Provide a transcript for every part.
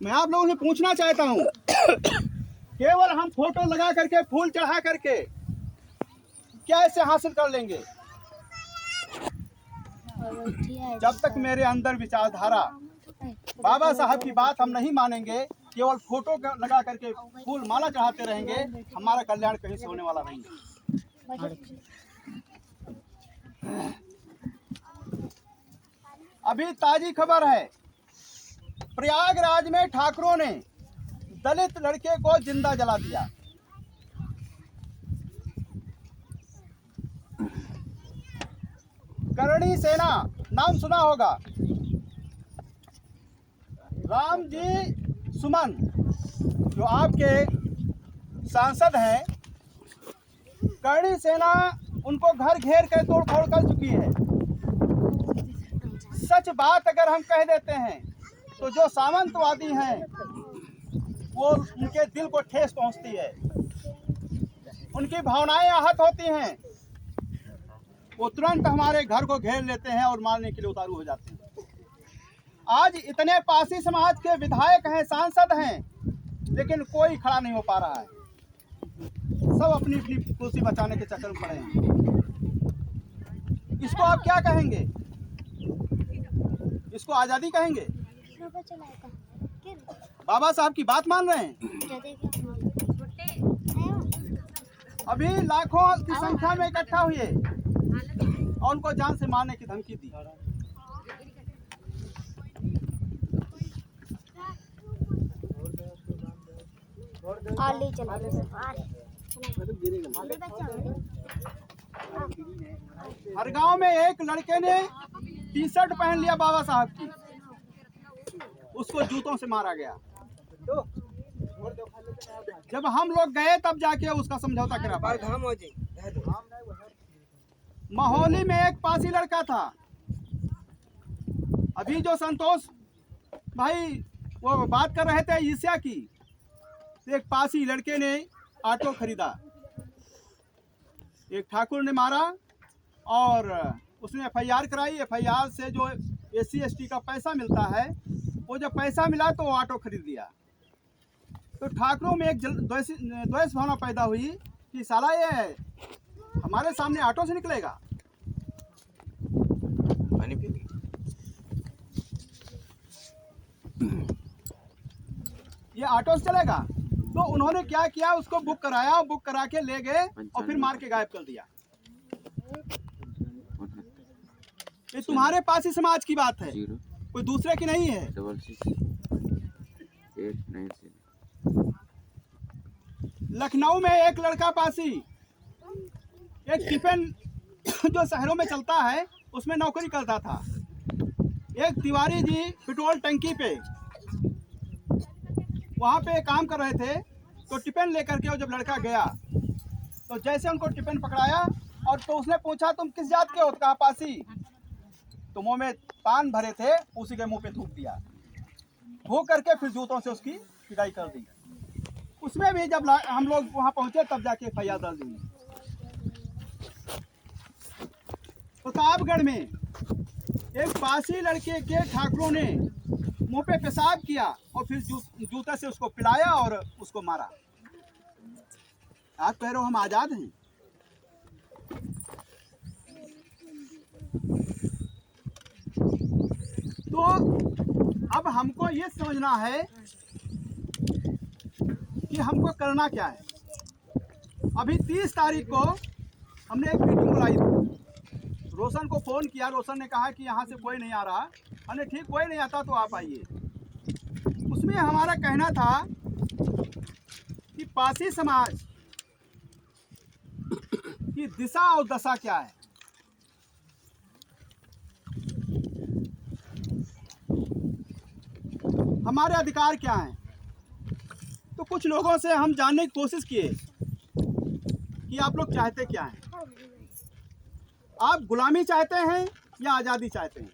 मैं आप लोगों से पूछना चाहता हूँ, केवल हम फोटो लगा करके, फूल चढ़ा करके क्या इसे हासिल कर लेंगे? जब तक मेरे अंदर विचारधारा बाबा साहब की बात हम नहीं मानेंगे, केवल फोटो लगा करके फूल माला चढ़ाते रहेंगे, हमारा कल्याण कहीं से होने वाला नहीं है। अभी ताजी खबर है, प्रयागराज में ठाकुरों ने दलित लड़के को जिंदा जला दिया। करणी सेना नाम सुना होगा, राम जी सुमन जो आपके सांसद हैं, करणी सेना उनको घर घेर कर तोड़ फोड़ कर चुकी है। सच बात अगर हम कह देते हैं तो जो सामंतवादी हैं वो उनके दिल को ठेस पहुंचती है, उनकी भावनाएं आहत होती हैं, वो तुरंत हमारे घर को घेर लेते हैं और मारने के लिए उतारू हो जाते हैं। आज इतने पासी समाज के विधायक हैं, सांसद हैं, लेकिन कोई खड़ा नहीं हो पा रहा है। सब अपनी अपनी कुर्सी बचाने के चक्कर में पड़े हैं। इसको आप क्या कहेंगे? इसको आजादी कहेंगे? बाबा साहब की बात मान रहे हैं? अभी लाखों की संख्या में इकट्ठा हुए और उनको जान से मारने की धमकी दी। हर गांव में एक लड़के ने टी शर्ट पहन लिया बाबा साहब की, उसको जूतों से मारा गया। जब हम लोग गए तब जाके उसका समझौता करा पाया। महोली में एक पासी लड़का था, अभी जो संतोष भाई वो बात कर रहे थे ईर्ष्या की, एक पासी लड़के ने ऑटो खरीदा, एक ठाकुर ने मारा और उसने FIR कराई। FIR से जो SC ST का पैसा मिलता है, वो जब पैसा मिला तो वो ऑटो खरीद लिया। तो ठाकुरों में एक द्वेष भावना पैदा हुई कि साला ये हमारे सामने ऑटो से निकलेगा। ये ऑटो से चलेगा। तो उन्होंने क्या किया, उसको बुक कराया, बुक करा के ले गए और फिर मार के गायब कर दिया। ये तुम्हारे पास ही समाज की बात है, कोई दूसरे की नहीं है। लखनऊ में एक लड़का पासी, एक टिफिन जो शहरों में चलता है उसमें नौकरी करता था। एक तिवारी जी पेट्रोल टंकी पे वहाँ पे काम कर रहे थे, तो टिफिन लेकर के वो जब लड़का गया तो जैसे उनको टिफिन पकड़ाया और तो उसने पूछा तुम किस जात के हो? कहा पासी। तो मुंह में पान भरे थे, उसी के मुंह पे थूक दिया, थूक करके फिर जूतों से उसकी पिटाई कर दी। उसमें भी जब हम लोग वहाँ पहुँचे तब जाके FIR दर्ज हुई। प्रतापगढ़ में एक पासी लड़के के ठाकुरों ने मुंह पे पेशाब किया और फिर जूते से उसको पिलाया और उसको मारा। आप कह रहे हो हम आजाद हैं? तो अब हमको ये समझना है कि हमको करना क्या है। अभी 30 तारीख को हमने एक मीटिंग बुलाई थी, रोशन को फ़ोन किया, रोशन ने कहा कि यहाँ से कोई नहीं आ रहा। हमने ठीक कोई नहीं आता तो आप आइए। उसमें हमारा कहना था कि पासी समाज की दिशा और दशा क्या है। हमारे अधिकार क्या हैं। तो कुछ लोगों से हम जानने की कोशिश किए कि आप लोग चाहते क्या हैं। आप गुलामी चाहते हैं या आज़ादी चाहते हैं?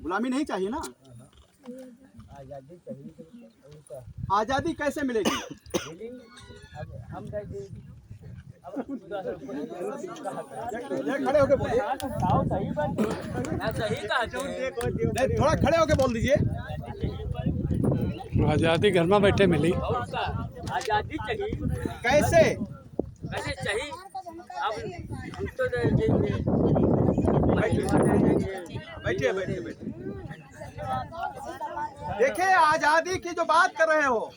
गुलामी नहीं चाहिए ना। आज़ादी चाहिए। आज़ादी कैसे मिलेगी? अब हम खड़े होके बोलिए, नहीं थोड़ा खड़े होके बोल दीजिए। आज़ादी घर में बैठे मिली। आजादी चाहिए, कैसे? कैसे चाहिए? अब हम तो बैठिए बैठिए बैठिए। देखिए, आजादी की जो बात कर रहे हो,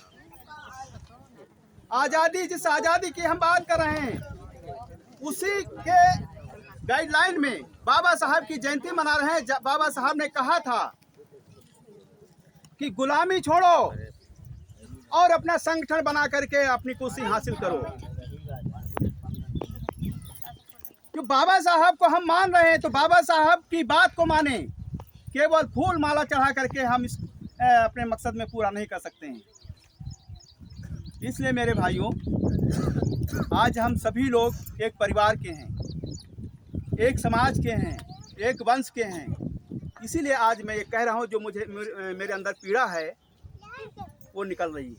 आजादी, जिस आजादी की हम बात कर रहे हैं, उसी के गाइडलाइन में बाबा साहब की जयंती मना रहे हैं। बाबा साहब ने कहा था कि गुलामी छोड़ो और अपना संगठन बना करके अपनी कुर्सी हासिल करो। जो बाबा साहब को हम मान रहे हैं, तो बाबा साहब की बात को माने। केवल फूल माला चढ़ा करके हम इस अपने मकसद में पूरा नहीं कर सकते हैं। इसलिए मेरे भाइयों, आज हम सभी लोग एक परिवार के हैं, एक समाज के हैं, एक वंश के हैं। इसीलिए आज मैं ये कह रहा हूँ, जो मुझे मेरे अंदर पीड़ा है वो निकल रही है।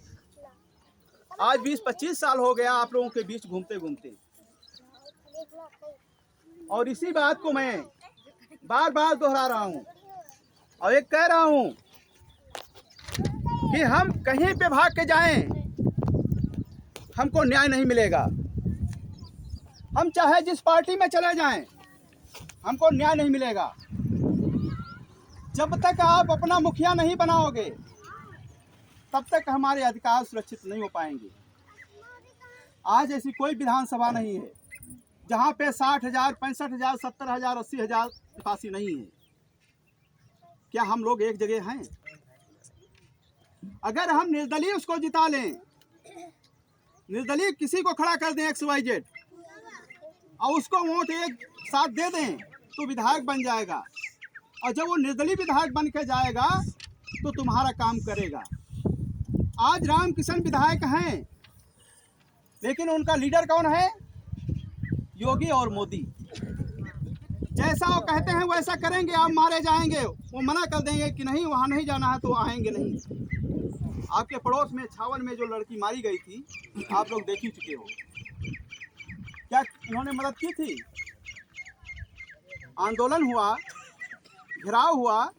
आज 20-25 साल हो गया आप लोगों के बीच घूमते घूमते, और इसी बात को मैं बार बार दोहरा रहा हूँ और एक कह रहा हूँ कि हम कहीं पे भाग के जाएं, हमको न्याय नहीं मिलेगा। हम चाहे जिस पार्टी में चले जाएं, हमको न्याय नहीं मिलेगा। जब तक आप अपना मुखिया नहीं बनाओगे, तब तक हमारे अधिकार सुरक्षित नहीं हो पाएंगे। आज ऐसी कोई विधानसभा नहीं है जहां पे 60,000, 65,000, 70,000, 80,000 निवासी नहीं है। क्या हम लोग एक जगह हैं? अगर हम निर्दलीय उसको जिता लें, निर्दलीय किसी को खड़ा कर दें XYZ और उसको वोट एक साथ दे दें, तो विधायक बन जाएगा। और जब वो निर्दलीय विधायक बन के जाएगा तो तुम्हारा काम करेगा। आज रामकिशन विधायक हैं, लेकिन उनका लीडर कौन है? योगी और मोदी। जैसा वो कहते हैं वैसा करेंगे, आप मारे जाएंगे। वो मना कर देंगे कि नहीं, वहाँ नहीं जाना है, तो आएंगे नहीं। आपके पड़ोस में छावन में जो लड़की मारी गई थी, आप लोग देख ही चुके हो। क्या इन्होंने मदद की थी? आंदोलन हुआ, घेराव हुआ,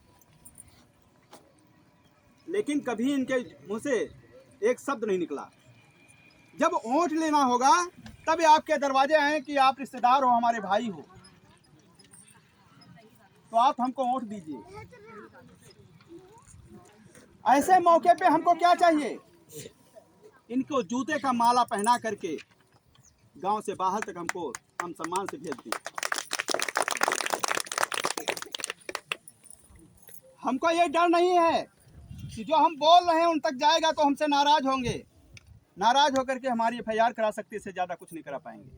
लेकिन कभी इनके मुंह से एक शब्द नहीं निकला। जब वोट लेना होगा तब आपके दरवाजे आए कि आप रिश्तेदार हो, हमारे भाई हो, तो आप हमको वोट दीजिए। ऐसे मौके पे हमको क्या चाहिए? इनको जूते का माला पहना करके गांव से बाहर तक हमको हम सम्मान से भेज दें। हमको ये डर नहीं है कि जो हम बोल रहे हैं उन तक जाएगा तो हमसे नाराज होंगे। नाराज होकर के हमारी FIR करा सकते, इससे ज़्यादा कुछ नहीं करा पाएंगे।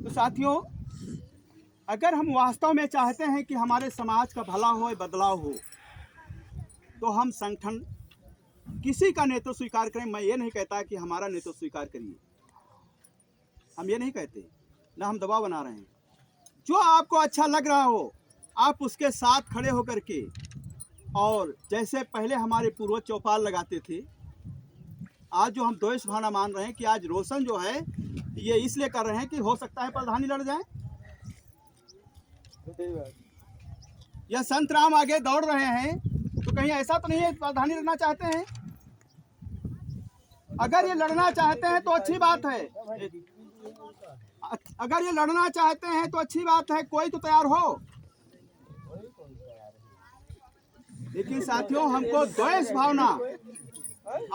तो साथियों, अगर हम वास्तव में चाहते हैं कि हमारे समाज का भला हो, बदलाव हो, तो हम संगठन किसी का नेतृत्व स्वीकार करें। मैं ये नहीं कहता कि हमारा नेतृत्व स्वीकार करिए, हम ये नहीं कहते, ना हम दबाव बना रहे हैं। जो आपको अच्छा लग रहा हो, आप उसके साथ खड़े होकर के, और जैसे पहले हमारे पूर्वज चौपाल लगाते थे, आज जो हम द्वेष भावना मान रहे हैं कि आज रोशन जो है ये इसलिए कर रहे हैं कि हो सकता है प्रधानी लड़ जाए, या संत राम आगे दौड़ रहे हैं, तो कहीं ऐसा तो नहीं है प्रधानी लड़ना चाहते हैं? अगर ये लड़ना चाहते हैं तो अच्छी बात है, अगर ये लड़ना चाहते हैं तो अच्छी बात है, कोई तो तैयार हो। लेकिन साथियों, हमको द्वेष भावना,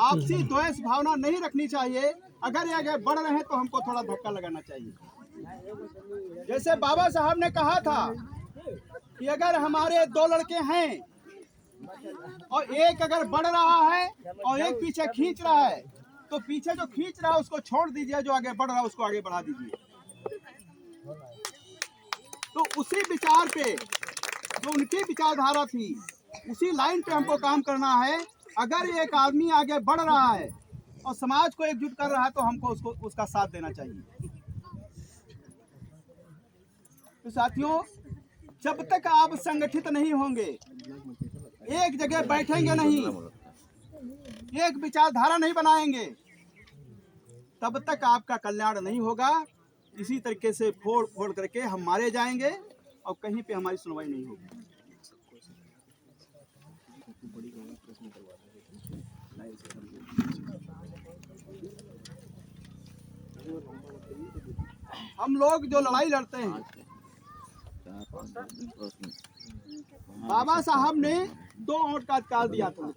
आपसी द्वेष भावना नहीं रखनी चाहिए। अगर ये आगे बढ़ रहे हैं तो हमको थोड़ा धक्का लगाना चाहिए। जैसे बाबा साहब ने कहा था कि अगर हमारे 2 लड़के हैं और एक अगर बढ़ रहा है और एक पीछे खींच रहा है, तो पीछे जो खींच रहा है उसको छोड़ दीजिए, जो आगे बढ़ रहा है उसको आगे बढ़ा दीजिए। तो उसी विचार पे, जो उनकी विचारधारा थी, उसी लाइन पे हमको काम करना है। अगर एक आदमी आगे बढ़ रहा है और समाज को एकजुट कर रहा है, तो हमको उसका साथ देना चाहिए। तो साथियों, जब तक आप संगठित नहीं होंगे, एक जगह बैठेंगे नहीं, एक विचारधारा नहीं बनाएंगे, तब तक आपका कल्याण नहीं होगा। इसी तरीके से फोड़ फोड़ करके हम मारे जाएंगे और कहीं पे हमारी सुनवाई नहीं होगी। हम लोग जो लड़ाई लड़ते हैं, बाबा साहब ने 2 वोट का अधिकार दिया था,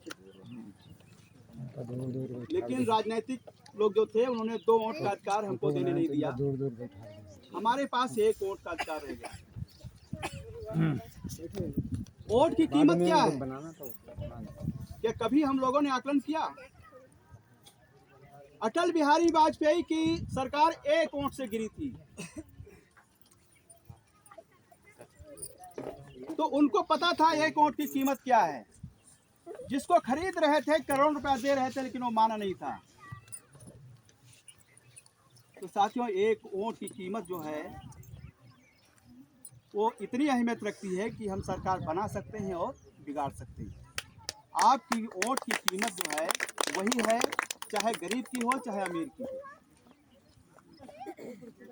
लेकिन राजनीतिक लोग जो थे उन्होंने 2 वोट का अधिकार हमको देने नहीं दिया। हमारे पास 1 वोट का अधिकार रह गया। वोट की कीमत क्या है? क्या कभी हम लोगों ने आकलन किया? अटल बिहारी वाजपेयी की सरकार 1 वोट से गिरी थी, तो उनको पता था 1 वोट की कीमत क्या है। जिसको खरीद रहे थे करोड़ रुपया दे रहे थे, लेकिन वो माना नहीं था। तो साथियों, 1 वोट की कीमत जो है वो इतनी अहमियत रखती है कि हम सरकार बना सकते हैं और बिगाड़ सकते हैं। आपकी वोट की कीमत जो है वही है, चाहे गरीब की हो चाहे अमीर की हो।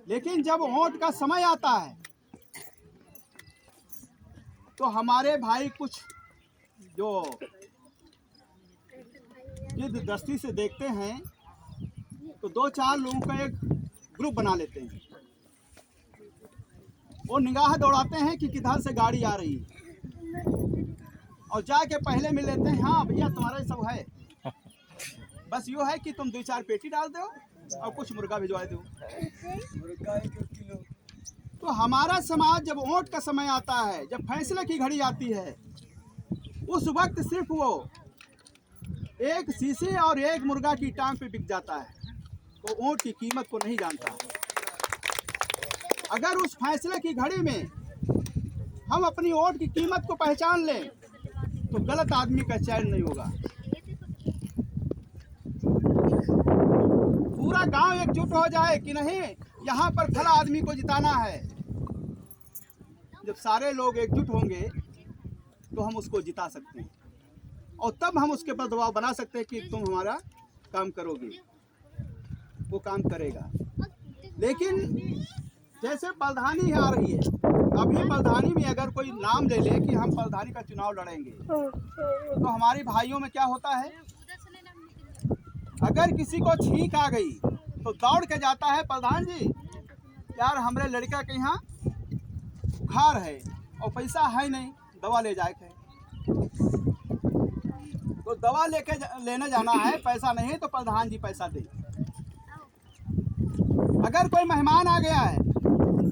लेकिन जब वोट का समय आता है तो हमारे भाई कुछ जो जिद दृष्टि से देखते हैं तो 2-4 लोगों का एक ग्रुप बना लेते हैं। वो निगाह दौड़ाते हैं कि किधर से गाड़ी आ रही है, और जाके पहले मिल लेते हैं, हाँ भैया तुम्हारा ही सब है, बस यो है कि तुम 2-4 पेटी डाल दो और कुछ मुर्गा भिजवा दो। तो हमारा समाज जब वोट का समय आता है, जब फैसले की घड़ी आती है, उस वक्त सिर्फ वो 1 शीशे और 1 मुर्गा की टांग पे बिक जाता है। तो वोट की कीमत को नहीं जानता। अगर उस फैसले की घड़ी में हम अपनी वोट की कीमत को पहचान लें तो गलत आदमी का चयन नहीं होगा। पूरा गांव एकजुट हो जाए कि नहीं, यहाँ पर फला आदमी को जिताना है। जब सारे लोग एकजुट होंगे तो हम उसको जिता सकते हैं, और तब हम उसके पर दबाव बना सकते हैं कि तुम हमारा काम करोगे, वो काम करेगा। लेकिन जैसे प्रधानी आ रही है, अभी प्रधानी में अगर कोई नाम ले ले कि हम प्रधानी का चुनाव लड़ेंगे, तो हमारे भाइयों में क्या होता है, अगर किसी को छींक आ गई तो दौड़ के जाता है, प्रधान जी यार हमारे लड़का के यहाँ बुखार है और पैसा है नहीं, दवा ले जाए थे। तो दवा लेने जाना है, पैसा नहीं है तो प्रधान जी पैसा दे। अगर कोई मेहमान आ गया है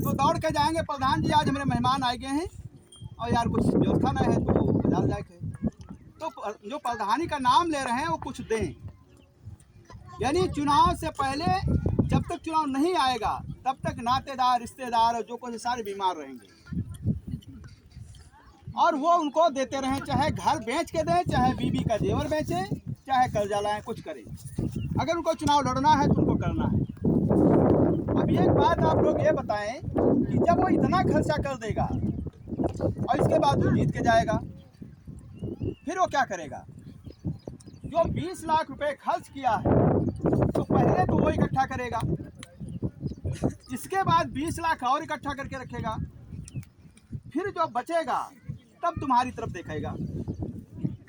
तो दौड़ के जाएंगे, प्रधान जी आज हमारे मेहमान आ गए हैं और यार कुछ व्यवस्था नहीं है तो बाजार जाए थे। तो जो प्रधानी का नाम ले रहे हैं वो कुछ दें। यानी चुनाव से पहले जब तक चुनाव नहीं आएगा तब तक नातेदार रिश्तेदार और जो कुछ सारे बीमार रहेंगे, और वो उनको देते रहें, चाहे घर बेच के दें, चाहे बीबी का जेवर बेचें, चाहे कर्जा लाएं, कुछ करें। अगर उनको चुनाव लड़ना है तो उनको करना है। अब एक बात आप लोग ये बताएं कि जब वो इतना खर्चा कर देगा और इसके बाद वो जीत के जाएगा, फिर वो क्या करेगा? जो 20 लाख रुपए खर्च किया है तो पहले तो वो इकट्ठा करेगा, इसके बाद 20 लाख और इकट्ठा करके रखेगा, फिर जो बचेगा तब तुम्हारी तरफ देखेगा।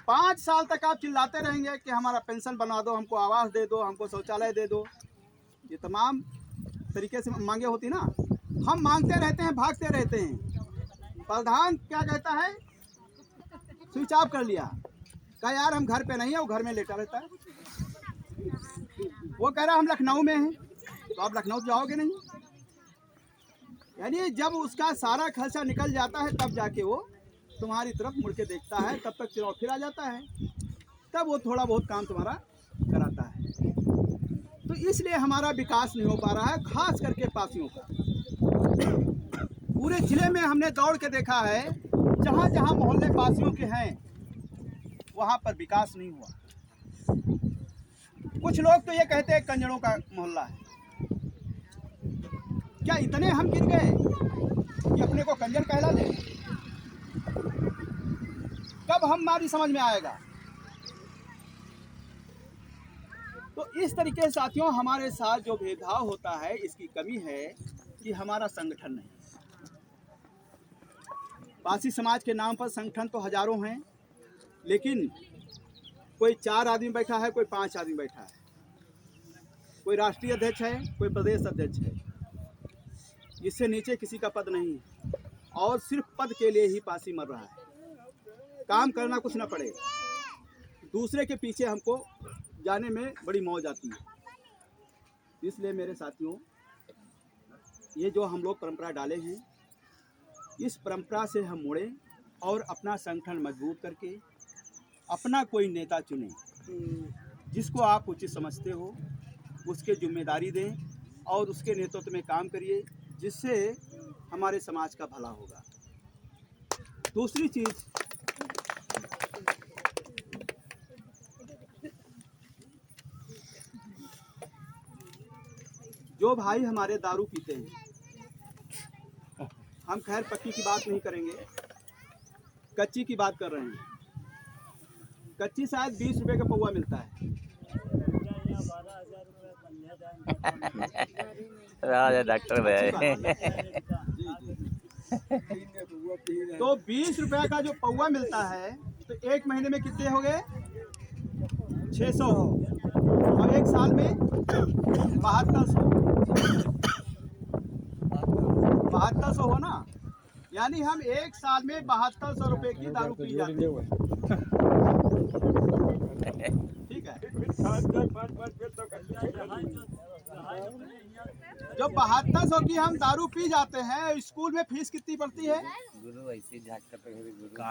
5 साल तक आप चिल्लाते रहेंगे कि हमारा पेंशन बना दो, हमको आवास दे दो, हमको शौचालय दे दो, ये तमाम तरीके से मांगे होती ना। हम मांगते रहते हैं, भागते रहते हैं। प्रधान क्या कहता है, स्विच ऑफ कर लिया, कहा यार हम घर पे नहीं है, वो घर में लेटा रहता है। वो कह रहा हम लखनऊ में हैं, तो आप लखनऊ जाओगे नहीं। यानी जब उसका सारा खर्चा निकल जाता है तब जाके वो तुम्हारी तरफ मुड़ के देखता है, तब तक चुनाव फिर आ जाता है, तब वो थोड़ा बहुत काम तुम्हारा कराता है। तो इसलिए हमारा विकास नहीं हो पा रहा है, खास करके पासियों का। पूरे जिले में हमने दौड़ के देखा है, जहाँ जहाँ मोहल्ले पासियों के हैं वहाँ पर विकास नहीं हुआ। कुछ लोग तो ये कहते हैं कंजरों का मोहल्ला है। क्या इतने हम गिर गए कि अपने को कंजर कहला ले? कब हमारी समझ में आएगा? तो तो इस तरीके से साथियों हमारे साथ जो भेदभाव होता है, इसकी कमी है कि हमारा संगठन नहीं। पासी समाज के नाम पर संगठन तो हजारों हैं, लेकिन कोई 4 आदमी बैठा है, कोई 5 आदमी बैठा है, कोई राष्ट्रीय अध्यक्ष है, कोई प्रदेश अध्यक्ष है। इससे नीचे किसी का पद नहीं है और सिर्फ पद के लिए ही पासी मर रहा है। काम करना कुछ ना पड़े, दूसरे के पीछे हमको जाने में बड़ी मौज आती है। इसलिए मेरे साथियों, ये जो हम लोग परंपरा डाले हैं, इस परंपरा से हम मुड़ें और अपना संगठन मजबूत करके अपना कोई नेता चुनें, जिसको आप उचित समझते हो, उसके जिम्मेदारी दें और उसके नेतृत्व में काम करिए, जिससे हमारे समाज का भला होगा। दूसरी चीज़, जो भाई हमारे दारू पीते हैं, हम खैर पक्की की बात नहीं करेंगे, कच्ची की बात कर रहे हैं। कच्ची शायद 20 रुपए का पौवा मिलता है। डॉक्टर भाई तो 20 रुपए का जो पौवा मिलता है, तो एक महीने में कितने हो गए? 600 और एक साल में 7200 हो ना। यानी हम एक साल में 7200 रुपए की दारू पी जाते हैं। ठीक है, जो 7200 की हम दारू पी जाते हैं, स्कूल में फीस कितनी पड़ती है?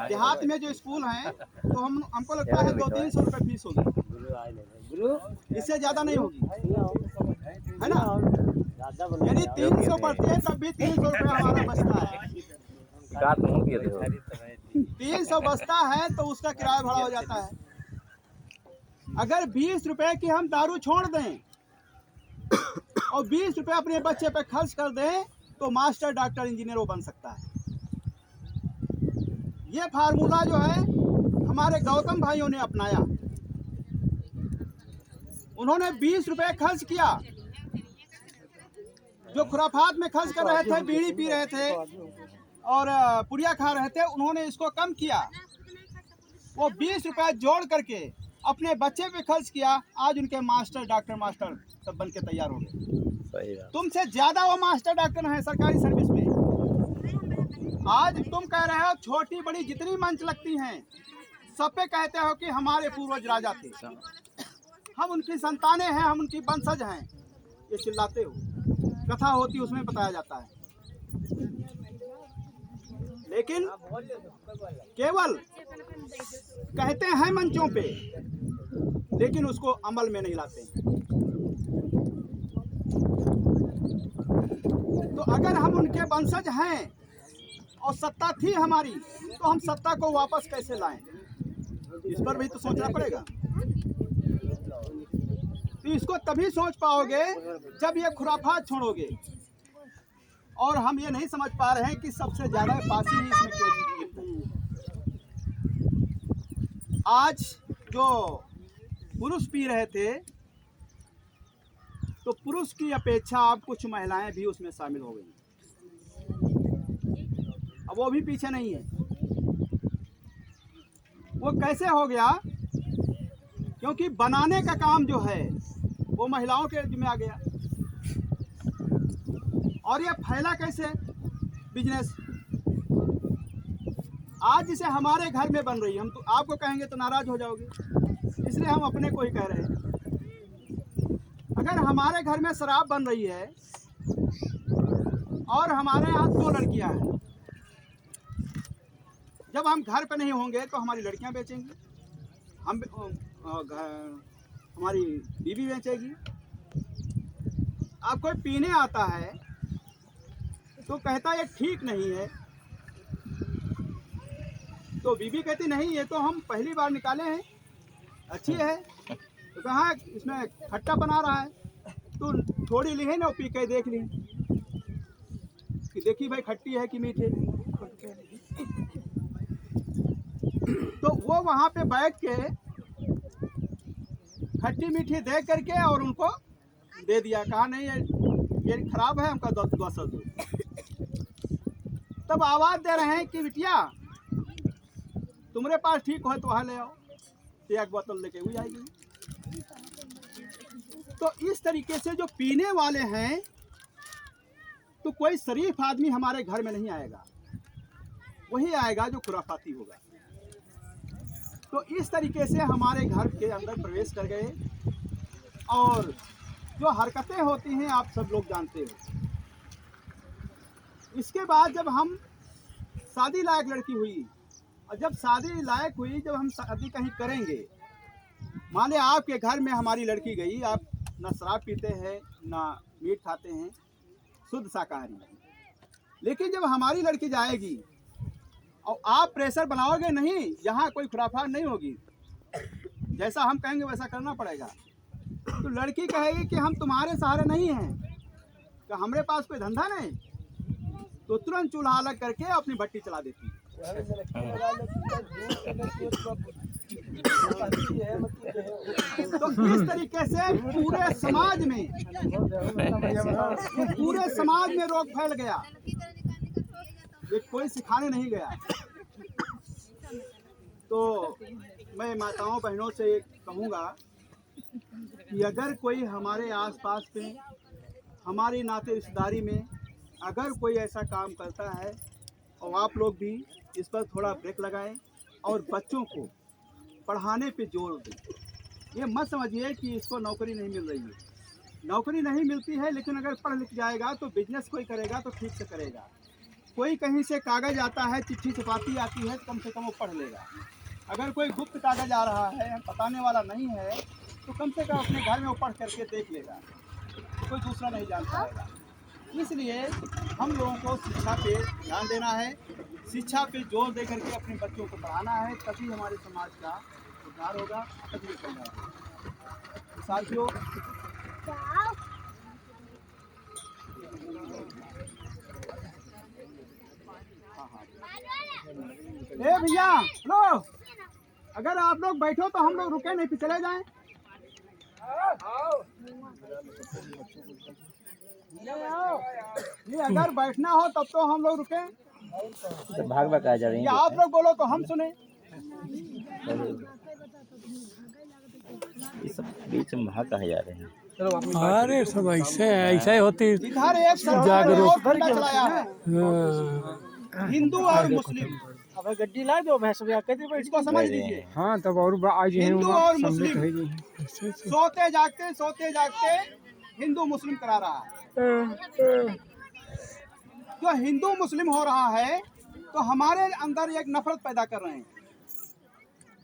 देहात में जो स्कूल हैं, तो हमको लगता है 200-300 रुपए फीस होगी, इससे ज्यादा नहीं होगी, है ना। यानी 300 पड़ती है, तब भी 300 रुपए हमारा बचता है। 300 बचता है तो उसका किराया भाड़ा हो जाता है। अगर 20 रुपए की हम दारू छोड़ दें और 20 रुपए अपने बच्चे पे खर्च कर दें, तो मास्टर, डॉक्टर, इंजीनियर वो बन सकता है। ये फार्मूला जो है हमारे गौतम भाइयों ने अपनाया। उन्होंने 20 रुपए खर्च किया, जो खुराफात में खर्च कर रहे थे, बीड़ी पी रहे थे और पुड़िया खा रहे थे, उन्होंने इसको कम किया। वो 20 रुपए जोड़ करके अपने बच्चे पे खर्च किया। आज उनके मास्टर, डॉक्टर, मास्टर सब बन के तैयार हो गए। तुमसे ज्यादा वो मास्टर, डॉक्टर हैं सरकारी सर्विस में। आज तुम कह रहे हो छोटी बड़ी जितनी मंच लगती हैं, सब पे कहते हो कि हमारे पूर्वज राजा थे, हम उनकी संतानें हैं, हम उनकी वंशज हैं। ये चिल्लाते हो, कथा होती उसमें बताया जाता है, लेकिन केवल कहते हैं मंचों पे, लेकिन उसको अमल में नहीं लाते। तो अगर हम उनके वंशज हैं और सत्ता थी हमारी, तो हम सत्ता को वापस कैसे लाएं? इस पर भी तो सोचना पड़ेगा। तो इसको तभी सोच पाओगे जब ये खुराफात छोड़ोगे। और हम ये नहीं समझ पा रहे हैं कि सबसे ज्यादा पासी ही इसमें क्यों गिरते हैं। आज जो पुरुष पी रहे थे, तो पुरुष की अपेक्षा अब कुछ महिलाएं भी उसमें शामिल हो गई। अब वो भी पीछे नहीं है। वो कैसे हो गया? क्योंकि बनाने का काम जो है वो महिलाओं के जिम्मे आ गया। और ये फैला कैसे बिजनेस? आज जिसे हमारे घर में बन रही है, हम तो आपको कहेंगे तो नाराज हो जाओगे, इसलिए हम अपने को ही कह रहे हैं। अगर हमारे घर में शराब बन रही है और हमारे यहाँ 2 लड़कियां हैं, जब हम घर पे नहीं होंगे तो हमारी लड़कियां बेचेंगी, हमारी बीवी बेचेगी। आप कोई पीने आता है तो कहता ये ठीक नहीं है, तो बीवी कहती नहीं, ये तो हम पहली बार निकाले हैं, अच्छी है। तो कहाँ इसमें खट्टा बना रहा है, तो थोड़ी ली है ना, पी के देख ली कि देखी भाई खट्टी है कि मीठी। तो वो वहाँ पे बैठ के खट्टी मीठी दे करके और उनको दे दिया, कहा नहीं ये खराब है, हमका दूसरा दो। तब आवाज दे रहे हैं कि बिटिया तुम्हारे पास ठीक हो तो वहाँ ले आओ, तो एक बोतल लेके हुई आएगी। तो इस तरीके से जो पीने वाले हैं, तो कोई शरीफ आदमी हमारे घर में नहीं आएगा, वही आएगा जो खुराफाती होगा। तो इस तरीके से हमारे घर के अंदर प्रवेश कर गए, और जो हरकतें होती हैं आप सब लोग जानते हो। इसके बाद जब हम शादी लायक लड़की हुई, और जब शादी लायक हुई, जब हम शादी कहीं करेंगे, मान लिया आपके घर में हमारी लड़की गई, आप ना शराब पीते हैं ना मीट खाते हैं, शुद्ध शाकाहारी, लेकिन जब हमारी लड़की जाएगी और आप प्रेशर बनाओगे नहीं, यहाँ कोई खुराफात नहीं होगी, जैसा हम कहेंगे वैसा करना पड़ेगा, तो लड़की कहेगी कि हम तुम्हारे सहारे नहीं हैं, तो हमारे पास कोई धंधा नहीं, तो तुरंत चूल्हा अलग करके अपनी भट्टी चला देती है। तो इस तरीके से पूरे समाज में रोग फैल गया, ये कोई सिखाने नहीं गया। तो मैं माताओं बहनों से कहूँगा कि अगर कोई हमारे आसपास में, हमारी नाते रिश्तेदारी में अगर कोई ऐसा काम करता है, और आप लोग भी इस पर थोड़ा ब्रेक लगाएं और बच्चों को पढ़ाने पे जोर दें। ये मत समझिए कि इसको नौकरी नहीं मिल रही है, नौकरी नहीं मिलती है, लेकिन अगर पढ़ लिख जाएगा तो बिजनेस कोई करेगा तो ठीक से करेगा। कोई कहीं से कागज़ आता है, चिट्ठी छपाती आती है, तो कम से कम वो पढ़ लेगा। अगर कोई गुप्त कागज़ आ रहा है, बताने वाला नहीं है, तो कम से कम अपने घर में वो पढ़ करके देख लेगा, कोई दूसरा नहीं जान पाएगा। इसलिए हम लोगों को शिक्षा पे ध्यान देना है, शिक्षा पे जोर दे करके अपने बच्चों को पढ़ाना है, तभी हमारे समाज का उद्धार होगा, तभी कल्याण होगा। साथियों, ए भैया लो, अगर आप लोग बैठो तो हम लोग रुके नहीं, फिर चले जाएं। ये अगर बैठना हो तब तो हम लोग रुके, तो भाग भाग आ जा रही या आप लोग बोलो तो हम सुने। ये सब बीच में भाग कहाँ जा रहे हैं? अरे सब ऐसे होती इधर एक जागरूक चलाया है, हिंदू और मुस्लिम, अब गड्डी ला दो, भैंस इसको समझ लीजिए। हाँ तब और आज हिंदू और मुस्लिम सोते जागते हिंदू मुस्लिम करा रहा है। जो हिंदू मुस्लिम हो रहा है, तो हमारे अंदर एक नफरत पैदा कर रहे हैं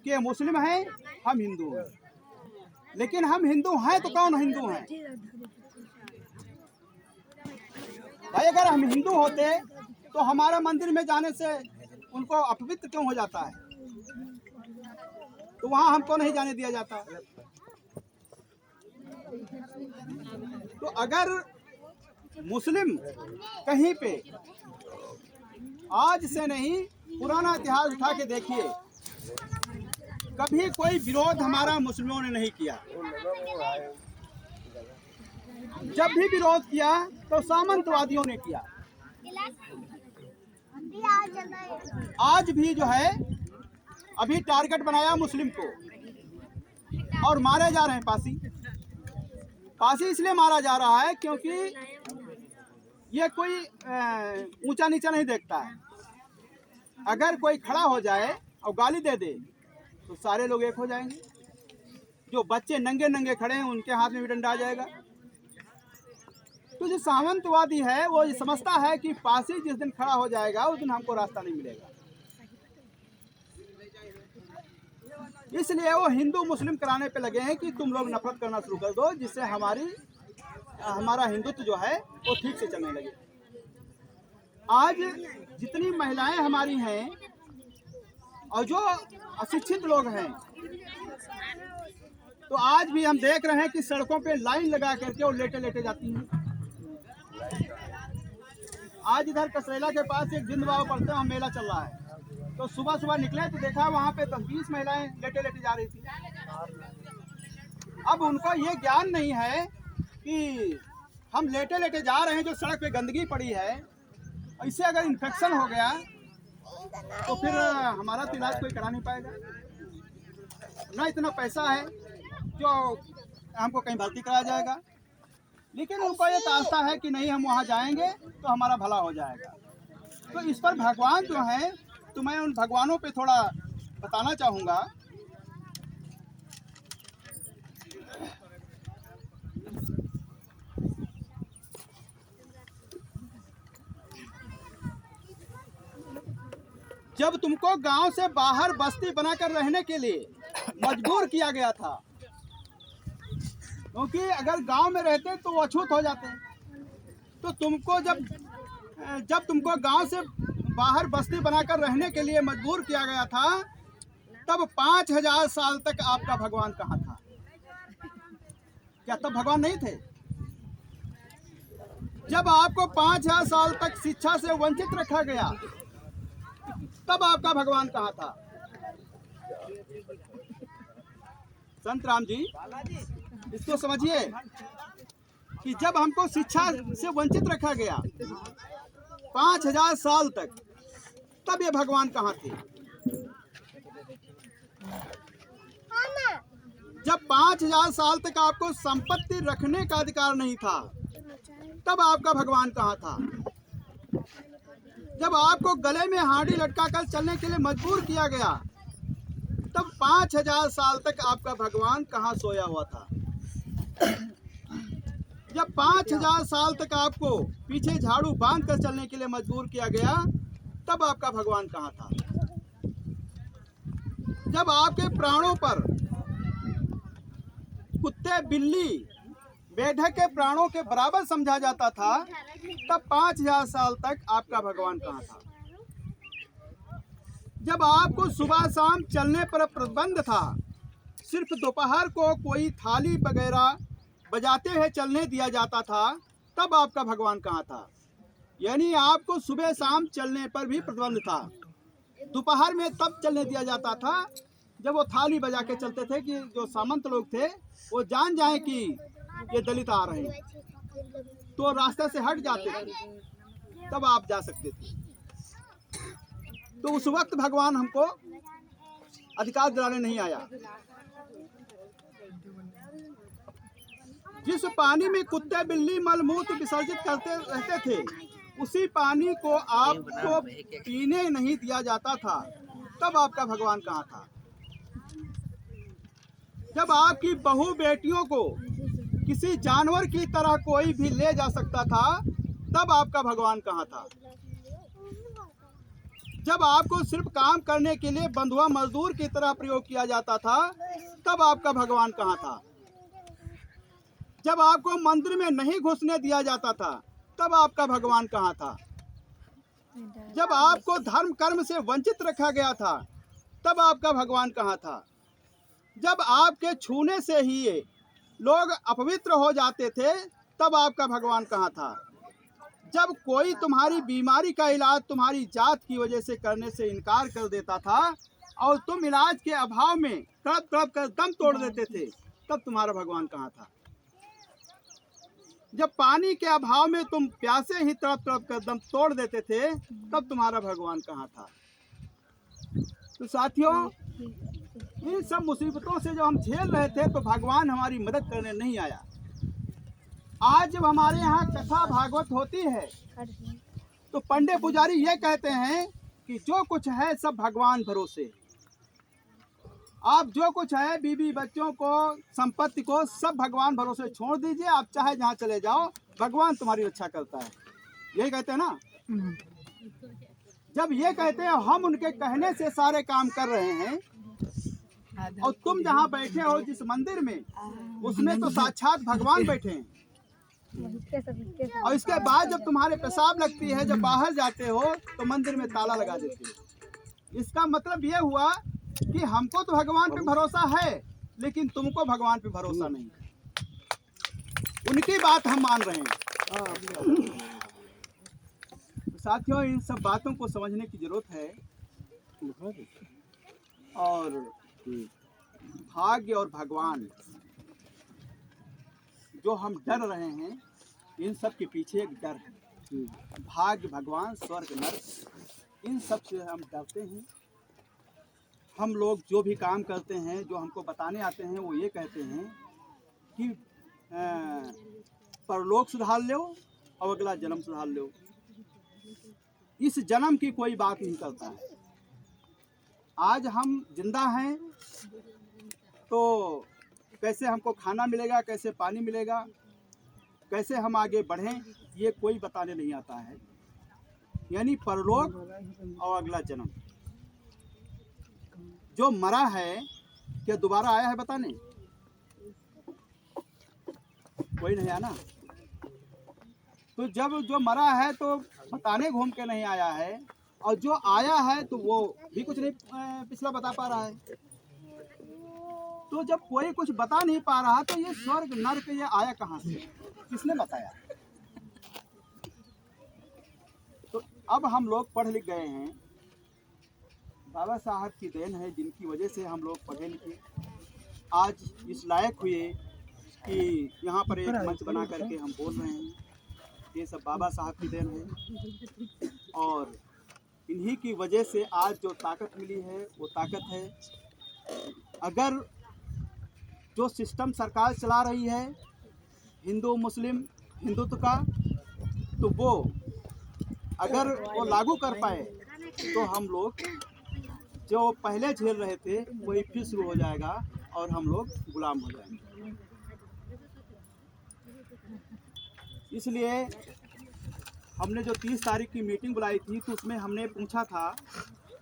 कि मुस्लिम हैं, हम हिंदू हैं। लेकिन हम हिंदू हैं तो कौन हिंदू हैं भाई? अगर हम हिंदू होते तो हमारा मंदिर में जाने से उनको अपवित्र क्यों हो जाता है? तो वहाँ हमको नहीं जाने दिया जाता। तो अगर मुस्लिम कहीं पे, आज से नहीं पुराना इतिहास उठा के देखिए, कभी कोई विरोध हमारा मुस्लिमों ने नहीं किया। जब भी विरोध किया तो सामंतवादियों ने किया। आज भी जो है, अभी टारगेट बनाया मुस्लिम को और मारे जा रहे हैं। फांसी इसलिए मारा जा रहा है क्योंकि ये कोई ऊंचा नीचा नहीं देखता है। अगर कोई खड़ा हो जाए और गाली दे दे तो सारे लोग एक हो जाएंगे। जो बच्चे नंगे नंगे खड़े हैं उनके हाथ में भी डंडा आ जाएगा। तो जो सामंतवादी है वो ये समझता है कि फांसी जिस दिन खड़ा हो जाएगा उस दिन हमको रास्ता नहीं मिलेगा, इसलिए वो हिंदू मुस्लिम कराने पे लगे हैं कि तुम लोग नफरत करना शुरू कर दो, जिससे हमारा हिंदुत्व जो है वो ठीक से चलने लगे। आज जितनी महिलाएं हमारी हैं और जो अशिक्षित लोग हैं, तो आज भी हम देख रहे हैं कि सड़कों पे लाइन लगा करके वो लेटे लेटे जाती हैं। आज इधर कसरेला के पास एक जिंद बाबा पढ़ते हैं, मेला चल रहा है, तो सुबह सुबह निकले तो देखा वहाँ पे 10-20 महिलाएं लेटे लेटे जा रही थी। अब उनको ये ज्ञान नहीं है कि हम लेटे लेटे जा रहे हैं, जो सड़क पे गंदगी पड़ी है, इससे अगर इन्फेक्शन हो गया तो फिर हमारा तो इलाज कोई करा नहीं पाएगा। ना इतना पैसा है जो हमको कहीं भर्ती कराया जाएगा, लेकिन उनको ये आस्था है कि नहीं हम वहाँ जाएंगे तो हमारा भला हो जाएगा। तो इस पर भगवान जो है, तो मैं उन भगवानों पे थोड़ा बताना चाहूँगा। जब तुमको गांव से बाहर बस्ती बनाकर रहने के लिए मजबूर किया गया था, क्योंकि अगर गांव में रहते तो वो अछूत हो जाते, तो तुमको जब तुमको गांव से बाहर बस्ती बनाकर रहने के लिए मजबूर किया गया था, तब 5000 साल तक आपका भगवान कहाँ था? क्या तब भगवान नहीं थे? जब आपको 5000 साल तक शिक्षा से वंचित रखा गया, तब आपका भगवान कहाँ था? संत राम जी, इसको समझिए कि जब हमको शिक्षा से वंचित रखा गया 5000 साल तक, तब ये भगवान कहाँ थे? जब 5000 साल तक आपको संपत्ति रखने का अधिकार नहीं था, तब आपका भगवान कहाँ था? जब आपको गले में हांडी लटकाकर चलने के लिए मजबूर किया गया, तब 5000 साल तक आपका भगवान कहाँ सोया हुआ था? जब 5000 साल तक आपको पीछे झाड़ू बांध कर चलने के लिए मजबूर किया गया, तब आपका भगवान कहाँ था? जब आपके प्राणों पर कुत्ते बिल्ली मेढक के प्राणों के बराबर समझा जाता था, तब 5000 साल तक आपका भगवान कहाँ था? जब आपको सुबह शाम चलने पर प्रतिबंध था, सिर्फ दोपहर को कोई थाली वगैरह बजाते हुए चलने दिया जाता था, तब आपका भगवान कहाँ था? यानी आपको सुबह शाम चलने पर भी प्रतिबंध था। दोपहर में तब चलने दिया जाता था जब वो थाली बजा के चलते थे कि जो सामंत लोग थे वो जान जाएं कि ये दलित आ रहे हैं, तो रास्ते से हट जाते थे, तब आप जा सकते थे। तो उस वक्त भगवान हमको अधिकार दिलाने नहीं आया। जिस पानी में कुत्ते बिल्ली मलमूत्र विसर्जित करते रहते थे, उसी पानी को आपको पीने नहीं दिया जाता था, तब आपका भगवान कहाँ था? जब आपकी बहू बेटियों को किसी जानवर की तरह कोई भी ले जा सकता था, तब आपका भगवान कहाँ था? जब आपको सिर्फ काम करने के लिए बंधुआ मजदूर की तरह प्रयोग किया जाता था, तब आपका भगवान कहाँ था? जब आपको मंदिर में नहीं घुसने दिया जाता था, तब आपका भगवान कहाँ था? जब आपको धर्म कर्म से वंचित रखा गया था, तब आपका भगवान कहाँ था? जब आपके छूने से ही लोग अपवित्र हो जाते थे, तब आपका भगवान कहाँ था? जब कोई तुम्हारी बीमारी का इलाज तुम्हारी जात की वजह से करने से इनकार कर देता था और तुम इलाज के अभाव में तड़प तड़प कर दम तोड़ देते थे, तब तुम्हारा भगवान कहाँ था? जब पानी के अभाव में तुम प्यासे ही तड़प तड़प कर दम तोड़ देते थे, तब तुम्हारा भगवान कहाँ था? तो साथियों, इन सब मुसीबतों से जब हम झेल रहे थे तो भगवान हमारी मदद करने नहीं आया। आज जब हमारे यहाँ कथा भागवत होती है तो पंडे पुजारी ये कहते हैं कि जो कुछ है सब भगवान भरोसे। आप जो कुछ है बीवी बच्चों को संपत्ति को सब भगवान भरोसे छोड़ दीजिए, आप चाहे जहाँ चले जाओ, भगवान तुम्हारी रक्षा करता है। यही कहते हैं ना। जब ये कहते हैं हम उनके कहने से सारे काम कर रहे हैं, और तुम जहाँ बैठे हो जिस मंदिर में, उसमें तो साक्षात भगवान बैठे हैं। और इसके बाद जब तुम्हारे पेशाब लगती है, जब बाहर जाते हो तो मंदिर में ताला लगा देते हो। इसका मतलब ये हुआ कि हमको तो भगवान पे भरोसा है, लेकिन तुमको भगवान पे भरोसा नहीं है। उनकी बात हम मान रहे हैं। साथियों, इन सब बातों को समझने की जरूरत है। और भाग्य और भगवान जो हम डर रहे हैं, इन सब के पीछे एक डर है। भाग्य, भगवान, स्वर्ग, नर्क, इन सब से हम डरते हैं। हम लोग जो भी काम करते हैं, जो हमको बताने आते हैं, वो ये कहते हैं कि परलोक सुधार लो और अगला जन्म सुधार लो। इस जन्म की कोई बात नहीं करता है। आज हम जिंदा हैं तो कैसे हमको खाना मिलेगा, कैसे पानी मिलेगा, कैसे हम आगे बढ़ें, ये कोई बताने नहीं आता है। यानी परलोक और अगला जन्म। जो मरा है क्या दोबारा आया है बताने? कोई नहीं आया ना। तो जब जो मरा है तो बताने घूम के नहीं आया है, और जो आया है तो वो भी कुछ नहीं पिछला बता पा रहा है। तो जब कोई कुछ बता नहीं पा रहा तो ये स्वर्ग नर्क ये आया कहाँ से, किसने बताया? तो अब हम लोग पढ़ लिख गए हैं, बाबा साहब की देन है, जिनकी वजह से हम लोग पढ़े लिखे आज इस लायक हुए कि यहाँ पर एक मंच बना करके हम बोल रहे हैं। ये सब बाबा साहब की देन है, और इन्हीं की वजह से आज जो ताकत मिली है वो ताकत है। अगर जो सिस्टम सरकार चला रही है हिंदू मुस्लिम हिंदुत्व का, तो वो अगर वो लागू कर पाए तो हम लोग जो पहले झेल रहे थे वही फिर शुरू हो जाएगा और हम लोग गुलाम हो जाएंगे। इसलिए हमने जो 30 तारीख की मीटिंग बुलाई थी तो उसमें हमने पूछा था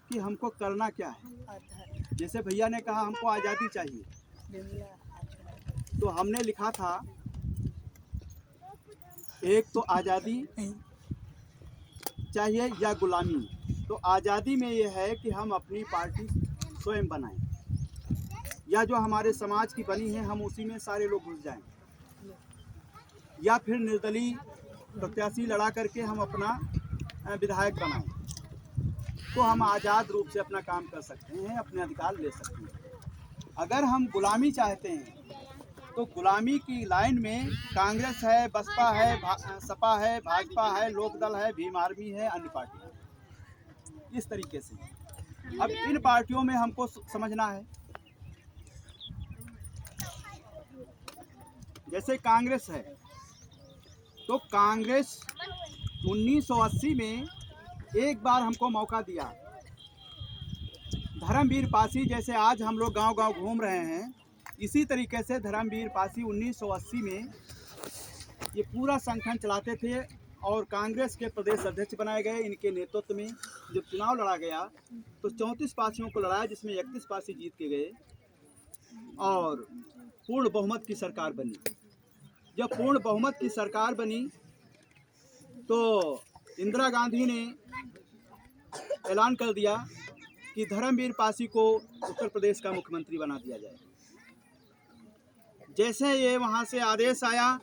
कि हमको करना क्या है। जैसे भैया ने कहा हमको आज़ादी चाहिए, तो हमने लिखा था एक तो आज़ादी चाहिए या गुलामी। तो आज़ादी में ये है कि हम अपनी पार्टी स्वयं बनाएं, या जो हमारे समाज की बनी है हम उसी में सारे लोग घुस जाएं, या फिर निर्दलीय प्रत्याशी लड़ा करके हम अपना विधायक बनाएं। तो हम आज़ाद रूप से अपना काम कर सकते हैं, अपने अधिकार ले सकते हैं। अगर हम गुलामी चाहते हैं तो गुलामी की लाइन में कांग्रेस है, बसपा है, सपा है, भाजपा है, लोकदल है, भीम आर्मी है, अन्य पार्टी है, इस तरीके से। अब इन पार्टियों में हमको समझना है। जैसे कांग्रेस है तो कांग्रेस 1980 में एक बार हमको मौका दिया। धर्मवीर पासी जैसे आज हम लोग गांव-गांव घूम रहे हैं, इसी तरीके से धर्मवीर पासी 1980 में ये पूरा संगठन चलाते थे और कांग्रेस के प्रदेश अध्यक्ष बनाए गए। इनके नेतृत्व में जब चुनाव लड़ा गया तो 34 पासियों को लड़ाया, जिसमें 31 पासी जीत के गए और पूर्ण बहुमत की सरकार बनी। जब पूर्ण बहुमत की सरकार बनी तो इंदिरा गांधी ने ऐलान कर दिया कि धर्मवीर पासी को उत्तर प्रदेश का मुख्यमंत्री बना दिया जाए। जैसे ये वहाँ से आदेश आया,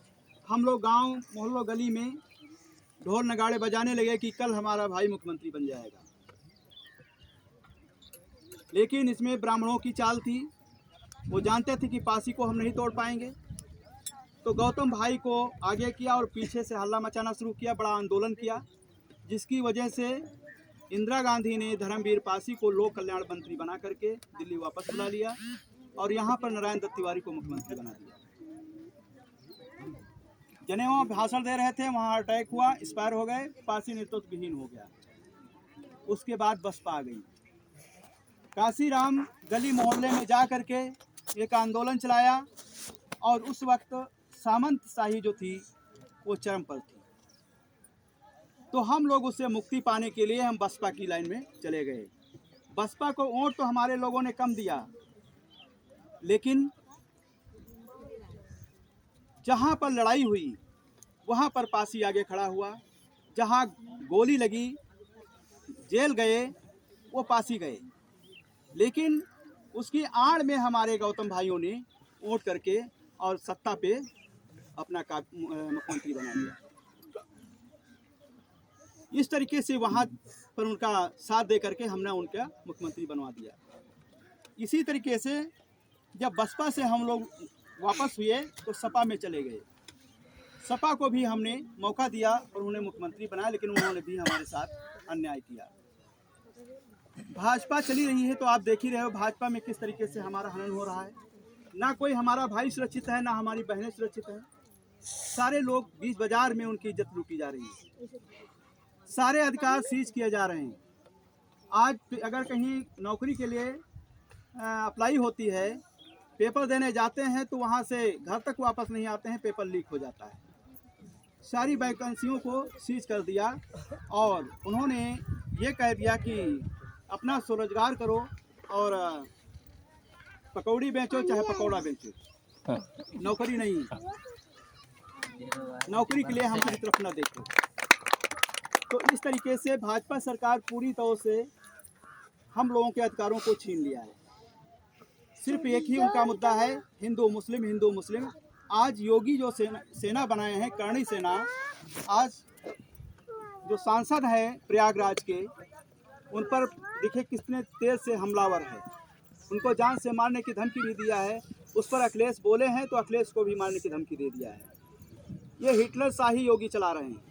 हम लोग गांव मोहल्लों गली में ढोल नगाड़े बजाने लगे कि कल हमारा भाई मुख्यमंत्री बन जाएगा। लेकिन इसमें ब्राह्मणों की चाल थी, वो जानते थे कि पासी को हम नहीं तोड़ पाएंगे। तो गौतम भाई को आगे किया और पीछे से हल्ला मचाना शुरू किया, बड़ा आंदोलन किया, जिसकी वजह से इंदिरा गांधी ने धर्मवीर पासी को लोक कल्याण मंत्री बना करके दिल्ली वापस बुला लिया और यहाँ पर नारायण दत्त तिवारी को मुख्यमंत्री बना दिया। जनेवा भाषण दे रहे थे, वहाँ अटैक हुआ, एक्सपायर हो गए, पासी नेतृत्व विहीन हो गया। उसके बाद बसपा आ गई। काशीराम गली मोहल्ले में जा करके एक आंदोलन चलाया और उस वक्त सामंतशाही जो थी वो चरम पर थी। तो हम लोग उससे मुक्ति पाने के लिए हम बसपा की लाइन में चले गए। बसपा को वोट तो हमारे लोगों ने कम दिया, लेकिन जहाँ पर लड़ाई हुई वहाँ पर पासी आगे खड़ा हुआ। जहाँ गोली लगी, जेल गए, वो पासी गए। लेकिन उसकी आड़ में हमारे गौतम भाइयों ने वोट करके और सत्ता पे अपना मुख्यमंत्री बना दिया। इस तरीके से वहाँ पर उनका साथ दे करके हमने उनका मुख्यमंत्री बनवा दिया। इसी तरीके से जब बसपा से हम लोग वापस हुए तो सपा में चले गए। सपा को भी हमने मौका दिया और उन्हें मुख्यमंत्री बनाया, लेकिन उन्होंने भी हमारे साथ अन्याय किया। भाजपा चली रही है तो आप देख ही रहे हो भाजपा में किस तरीके से हमारा हनन हो रहा है। ना कोई हमारा भाई सुरक्षित है, ना हमारी बहनें सुरक्षित हैं। सारे लोग बीच बाजार में उनकी इज्जत लूटी जा रही है, सारे अधिकार सीज किए जा रहे हैं। आज अगर कहीं नौकरी के लिए अप्लाई होती है, पेपर देने जाते हैं तो वहाँ से घर तक वापस नहीं आते हैं, पेपर लीक हो जाता है। सारी वैकेंसियों को सीज कर दिया और उन्होंने ये कह दिया कि अपना स्वरोजगार करो और पकौड़ी बेचो चाहे पकौड़ा बेचो, नौकरी नहीं, नौकरी के लिए हमारी तरफ न देखो। तो इस तरीके से भाजपा सरकार पूरी तरह से हम लोगों के अधिकारों को छीन लिया है। सिर्फ एक ही उनका मुद्दा है, हिंदू मुस्लिम, हिंदू मुस्लिम। आज योगी जो सेना बनाए हैं, करणी सेना, आज जो सांसद हैं प्रयागराज के, उन पर देखिए कितने तेज से हमलावर है। उनको जान से मारने की धमकी भी दिया है। उस पर अखिलेश बोले हैं तो अखिलेश को भी मारने की धमकी दे दिया है। ये हिटलर शाही योगी चला रहे हैं।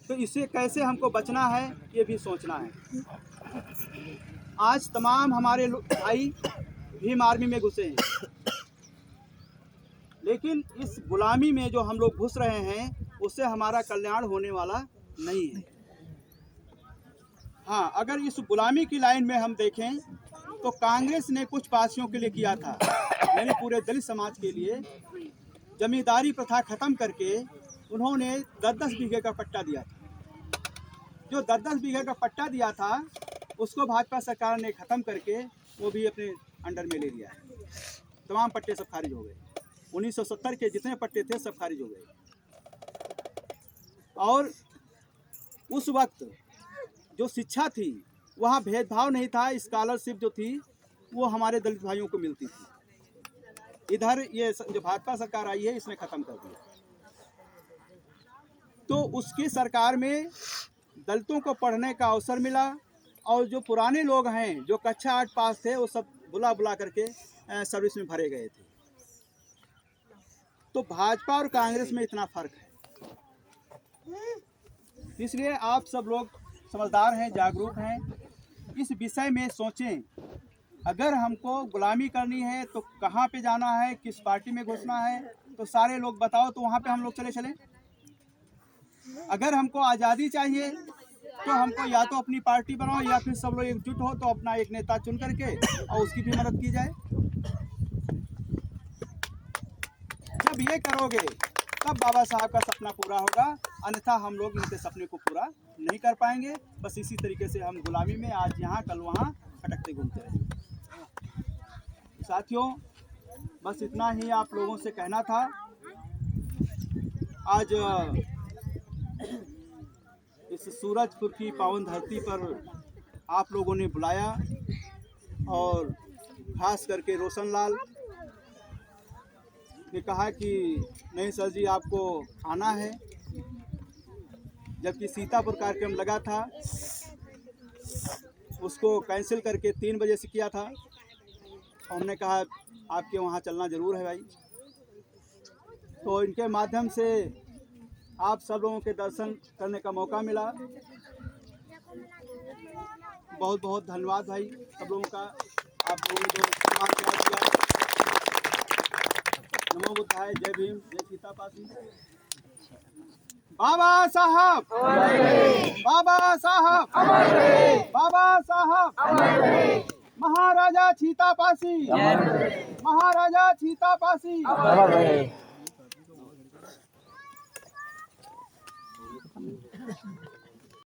तो इससे कैसे हमको बचना है ये भी सोचना है। आज तमाम हमारे भाई भीम आर्मी में घुसे हैं, लेकिन इस गुलामी में जो हम लोग घुस रहे हैं उससे हमारा कल्याण होने वाला नहीं है। हाँ, अगर इस गुलामी की लाइन में हम देखें तो कांग्रेस ने कुछ पार्टियों के लिए किया था, यानी पूरे दलित समाज के लिए जमींदारी प्रथा खत्म करके उन्होंने 10-10 बीघे का पट्टा दिया था। जो 10-10 बीघे का पट्टा दिया था उसको भाजपा सरकार ने ख़त्म करके वो भी अपने अंडर में ले लिया है। तमाम पट्टे सब खारिज हो गए। 1970 के जितने पट्टे थे सब खारिज हो गए। और उस वक्त जो शिक्षा थी वहाँ भेदभाव नहीं था, स्कॉलरशिप जो थी वो हमारे दलित भाइयों को मिलती थी। इधर ये जो भाजपा सरकार आई है इसने ख़त्म कर दिया। तो उसकी सरकार में दलितों को पढ़ने का अवसर मिला और जो पुराने लोग हैं जो कक्षा 8 पास थे वो सब बुला करके सर्विस में भरे गए थे। तो भाजपा और कांग्रेस में इतना फर्क है। इसलिए आप सब लोग समझदार हैं, जागरूक हैं, इस विषय में सोचें। अगर हमको गुलामी करनी है तो कहाँ पे जाना है, किस पार्टी में घुसना है, तो सारे लोग बताओ तो वहाँ पे हम लोग चले। अगर हमको आज़ादी चाहिए तो हमको या तो अपनी पार्टी बनाओ या फिर सब लोग एकजुट हो तो अपना एक नेता चुन करके और उसकी भी मदद की जाए। जब ये करोगे तब बाबा साहब का सपना पूरा होगा, अन्यथा हम लोग इनके सपने को पूरा नहीं कर पाएंगे। बस इसी तरीके से हम गुलामी में आज यहाँ कल वहाँ भटकते घूमते रहेंगे। साथियों, बस इतना ही आप लोगों से कहना था। आज इस सूरजपुर की पावन धरती पर आप लोगों ने बुलाया और खास करके रोशन लाल ने कहा कि नहीं सर जी आपको आना है, जबकि सीतापुर कार्यक्रम लगा था उसको कैंसिल करके 3 बजे से किया था। हमने कहा आपके वहाँ चलना ज़रूर है भाई। तो इनके माध्यम से आप सब लोगों के दर्शन करने का मौका मिला। बहुत बहुत धन्यवाद भाई सब लोगों का, आप लोगों ने जो सम्मान किया। नमो बुद्धाय, जय भीम, जय सीतापासी। बाबा साहब, बाबा साहब, बाबा साहब, महाराजा सीतापासी, महाराजा सीतापासी।